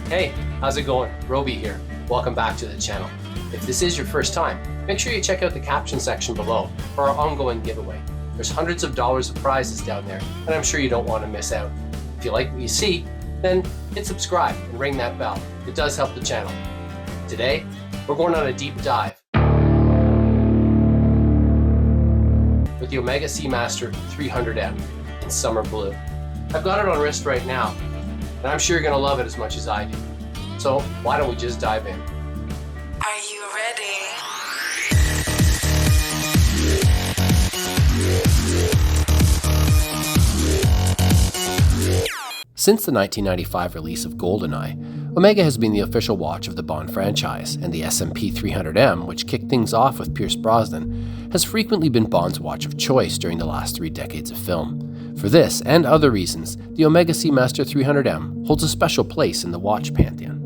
Hey, how's it going? Roby here. Welcome back to the channel. If this is your first time, make sure you check out the caption section below for our ongoing giveaway. There's hundreds of dollars of prizes down there, and I'm sure you don't want to miss out. If you like what you see, then hit subscribe and ring that bell. It does help the channel. Today, we're going on a deep dive with the OMEGA Seamaster 300M in summer blue. I've got it on wrist right now, and I'm sure you're gonna love it as much as I do. So why don't we just dive in? Are you ready? Since the 1995 release of GoldenEye, OMEGA has been the official watch of the Bond franchise, and the SMP 300M, which kicked things off with Pierce Brosnan, has frequently been Bond's watch of choice during the last 3 decades of film. For this and other reasons, the OMEGA Seamaster 300M holds a special place in the watch pantheon.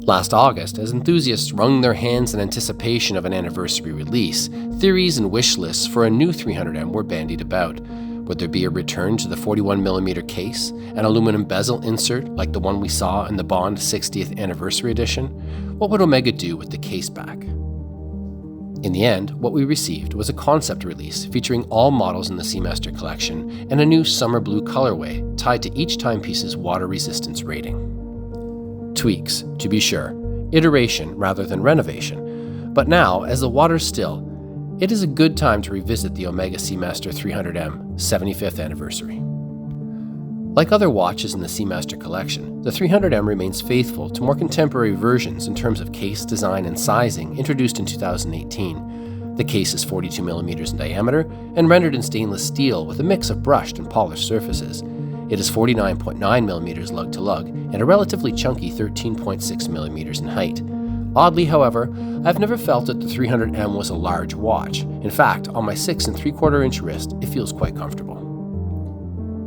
Last August, as enthusiasts wrung their hands in anticipation of an anniversary release, theories and wish lists for a new 300M were bandied about. Would there be a return to the 41mm case, an aluminum bezel insert like the one we saw in the Bond 60th Anniversary Edition? What would OMEGA do with the case back? In the end, what we received was a concept release featuring all models in the Seamaster collection and a new summer blue colorway tied to each timepiece's water resistance rating. Tweaks, to be sure, iteration rather than renovation, but now, as the water's still, it is a good time to revisit the OMEGA Seamaster 300M 75th anniversary. Like other watches in the Seamaster collection, the 300M remains faithful to more contemporary versions in terms of case design and sizing introduced in 2018. The case is 42mm in diameter and rendered in stainless steel with a mix of brushed and polished surfaces. It is 49.9mm lug to lug and a relatively chunky 13.6mm in height. Oddly, however, I've never felt that the 300M was a large watch. In fact, on my 6 3/4 inch wrist, it feels quite comfortable.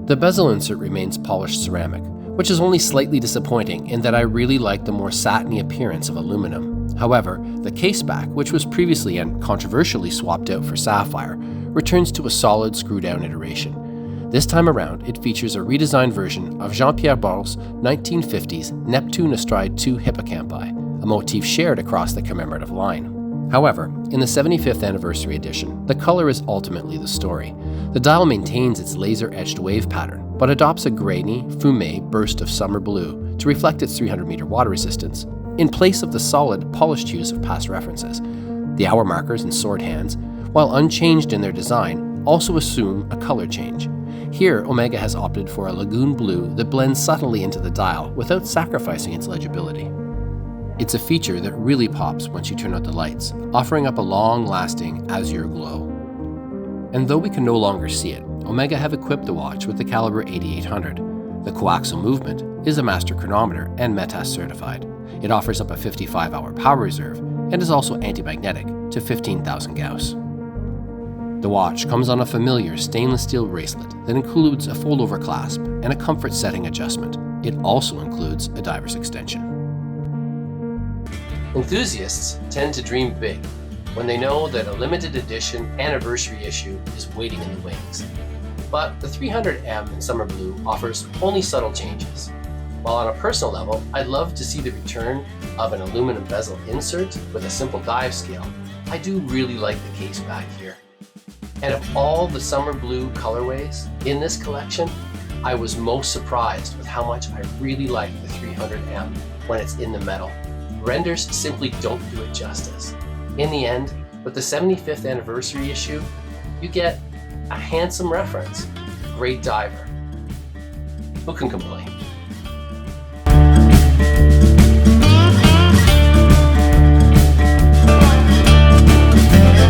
The bezel insert remains polished ceramic, which is only slightly disappointing in that I really like the more satiny appearance of aluminum. However, the case back, which was previously and controversially swapped out for sapphire, returns to a solid screw-down iteration. This time around, it features a redesigned version of Jean-Pierre Barre's 1950s Neptune Astride II Hippocampi, a motif shared across the commemorative line. However, in the 75th anniversary edition, the color is ultimately the story. The dial maintains its laser-etched wave pattern, but adopts a grainy, fumé burst of summer blue to reflect its 300-meter water resistance, in place of the solid, polished hues of past references. The hour markers and sword hands, while unchanged in their design, also assume a color change. Here, OMEGA has opted for a lagoon blue that blends subtly into the dial without sacrificing its legibility. It's a feature that really pops once you turn out the lights, offering up a long-lasting azure glow. And though we can no longer see it, OMEGA have equipped the watch with the Calibre 8800. The coaxial movement is a master chronometer and METAS certified. It offers up a 55-hour power reserve and is also anti-magnetic to 15,000 Gauss. The watch comes on a familiar stainless steel bracelet that includes a fold-over clasp and a comfort setting adjustment. It also includes a diver's extension. Enthusiasts tend to dream big when they know that a limited edition anniversary issue is waiting in the wings. But the 300M in summer blue offers only subtle changes. While on a personal level, I'd love to see the return of an aluminum bezel insert with a simple dive scale, I do really like the case back here. And of all the summer blue colorways in this collection, I was most surprised with how much I really like the 300M when it's in the metal. Renders simply don't do it justice. In the end, with the 75th anniversary issue, you get a handsome reference, great diver. Who can complain?